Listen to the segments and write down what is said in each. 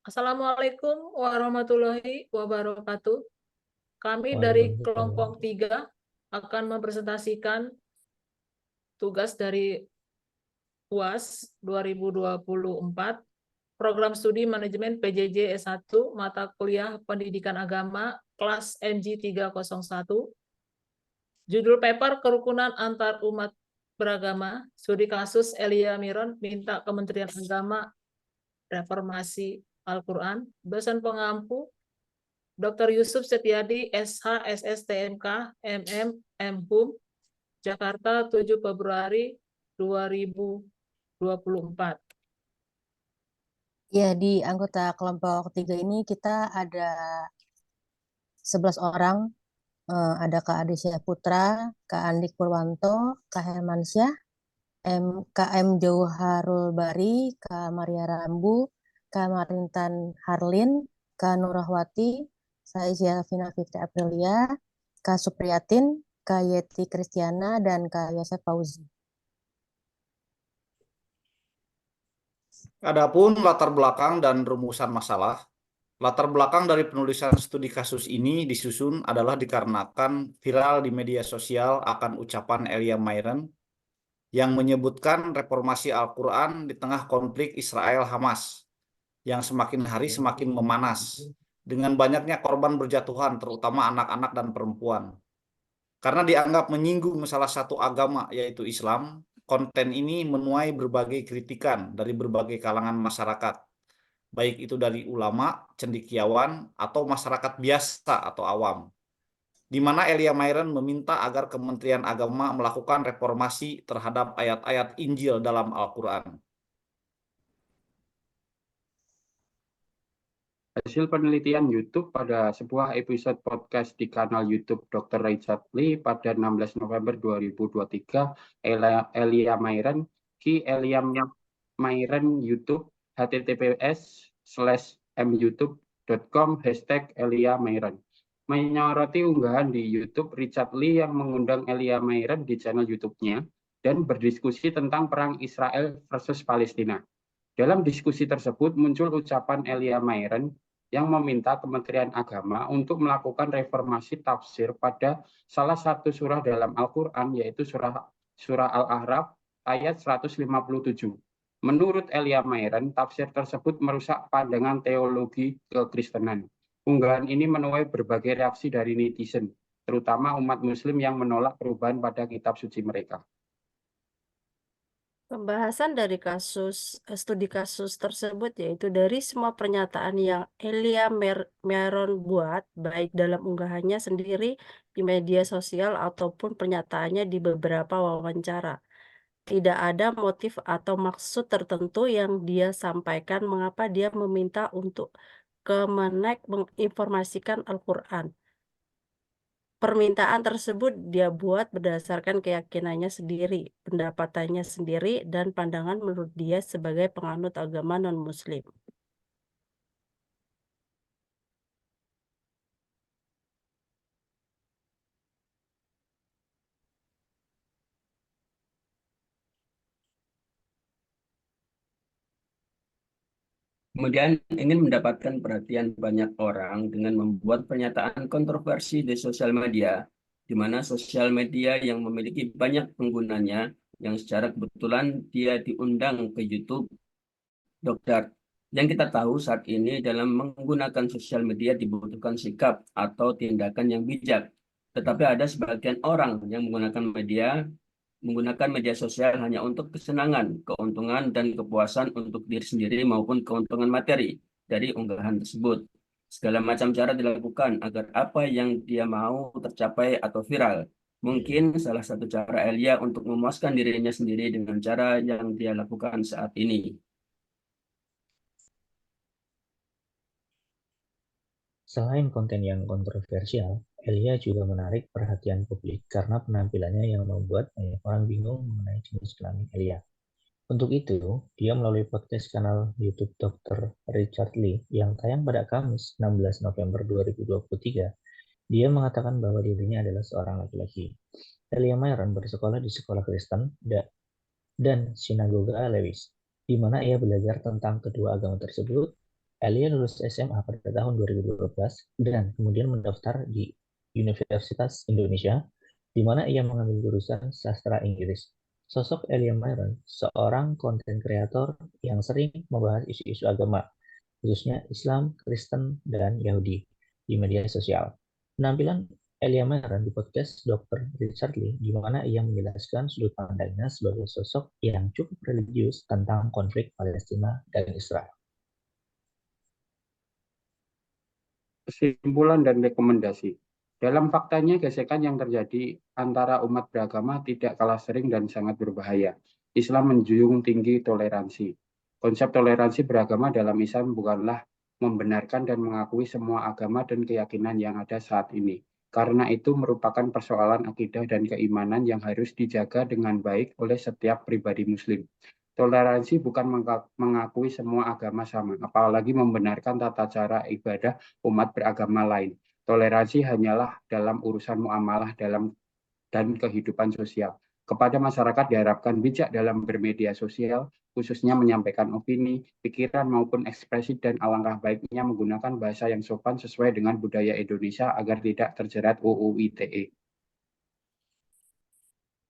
Assalamualaikum warahmatullahi wabarakatuh. Kami dari kelompok Waalaikumsalam. 3 akan mempresentasikan tugas dari UAS 2024, Program Studi Manajemen PJJ S1, Mata Kuliah Pendidikan Agama, kelas NG 301. Judul paper Kerukunan Antar Umat Beragama, studi kasus Elia Miron, minta Kementerian Agama Reformasi Al-Quran. Dosen pengampu Dr. Yusuf Setiadi, SH, SSTMK, MM, MHUM, Jakarta, 7 Februari 2024. Ya, di anggota kelompok 3 ini kita ada 11 orang. Ada Kak Adisya Putra, Kak Andik Purwanto, Kak Hermansyah, KM Jauharul Bari, Kak Maria Rambu, Kak Marintan Harlin, Kak Nurahwati, saya Zialvina Fitri Aprilia, Kak Supriyatin, Kak Yeti Kristiana, dan Kak Yosef Fauzi. Adapun latar belakang dan rumusan masalah, latar belakang dari penulisan studi kasus ini disusun adalah dikarenakan viral di media sosial akan ucapan Elia Myren yang menyebutkan reformasi Al-Quran di tengah konflik Israel-Hamas yang semakin hari semakin memanas dengan banyaknya korban berjatuhan terutama anak-anak dan perempuan. Karena dianggap menyinggung salah satu agama yaitu Islam, konten ini menuai berbagai kritikan dari berbagai kalangan masyarakat, baik itu dari ulama, cendekiawan, atau masyarakat biasa atau awam, di mana Elia Myren meminta agar Kementerian Agama melakukan reformasi terhadap ayat-ayat Injil dalam Al-Quran. Hasil penelitian YouTube pada sebuah episode podcast di kanal YouTube Dr. Richard Lee pada 16 November 2023, Elia Myren, Elia Myren YouTube, https://myoutube.com #Elia Myren. Menyoroti unggahan di YouTube Richard Lee yang mengundang Elia Myren di channel YouTube-nya dan berdiskusi tentang perang Israel versus Palestina. Dalam diskusi tersebut muncul ucapan Elia Myren yang meminta Kementerian Agama untuk melakukan reformasi tafsir pada salah satu surah dalam Al-Quran, yaitu surah Al-A'raf ayat 157. Menurut Elia Myren, tafsir tersebut merusak pandangan teologi kekristenan. Unggahan ini menuai berbagai reaksi dari netizen, terutama umat Muslim yang menolak perubahan pada kitab suci mereka. Pembahasan dari studi kasus tersebut yaitu dari semua pernyataan yang Elia Myron buat, baik dalam unggahannya sendiri di media sosial ataupun pernyataannya di beberapa wawancara. Tidak ada motif atau maksud tertentu yang dia sampaikan mengapa dia meminta untuk Kemenek menginformasikan Al-Quran. Permintaan tersebut dia buat berdasarkan keyakinannya sendiri, pendapatannya sendiri, dan pandangan menurut dia sebagai penganut agama non-Muslim. Kemudian ingin mendapatkan perhatian banyak orang dengan membuat pernyataan kontroversi di sosial media, di mana sosial media yang memiliki banyak penggunanya, yang secara kebetulan dia diundang ke YouTube, Dokter. Yang kita tahu saat ini dalam menggunakan sosial media dibutuhkan sikap atau tindakan yang bijak. Tetapi ada sebagian orang yang menggunakan media sosial hanya untuk kesenangan, keuntungan, dan kepuasan untuk diri sendiri maupun keuntungan materi dari unggahan tersebut. Segala macam cara dilakukan agar apa yang dia mau tercapai atau viral. Mungkin salah satu cara Elia untuk memuaskan dirinya sendiri dengan cara yang dia lakukan saat ini. Selain konten yang kontroversial, Elia juga menarik perhatian publik karena penampilannya yang membuat banyak orang bingung mengenai jenis kelamin Elia. Untuk itu, dia melalui podcast kanal YouTube Dr. Richard Lee yang tayang pada Kamis 16 November 2023, dia mengatakan bahwa dirinya adalah seorang laki-laki. Elia Myren bersekolah di sekolah Kristen dan sinagoga Lewis, di mana ia belajar tentang kedua agama tersebut, Elia lulus SMA pada tahun 2012 dan kemudian mendaftar di Universitas Indonesia, di mana ia mengambil jurusan sastra Inggris. Sosok Elia Myron, seorang konten kreator yang sering membahas isu-isu agama, khususnya Islam, Kristen, dan Yahudi di media sosial. Penampilan Elia Myron di podcast Dr. Richard Lee, di mana ia menjelaskan sudut pandangnya sebagai sosok yang cukup religius tentang konflik Palestina dan Israel. Kesimpulan dan rekomendasi. Dalam faktanya, gesekan yang terjadi antara umat beragama tidak kalah sering dan sangat berbahaya. Islam menjunjung tinggi toleransi. Konsep toleransi beragama dalam Islam bukanlah membenarkan dan mengakui semua agama dan keyakinan yang ada saat ini. Karena itu merupakan persoalan akidah dan keimanan yang harus dijaga dengan baik oleh setiap pribadi Muslim. Toleransi bukan mengakui semua agama sama, apalagi membenarkan tata cara ibadah umat beragama lain. Toleransi hanyalah dalam urusan muamalah dan kehidupan sosial. Kepada masyarakat diharapkan bijak dalam bermedia sosial, khususnya menyampaikan opini, pikiran maupun ekspresi, dan alangkah baiknya menggunakan bahasa yang sopan sesuai dengan budaya Indonesia agar tidak terjerat UU ITE.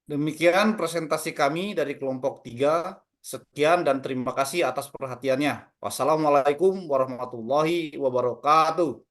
Demikian presentasi kami dari kelompok 3. Sekian dan terima kasih atas perhatiannya. Wassalamualaikum warahmatullahi wabarakatuh.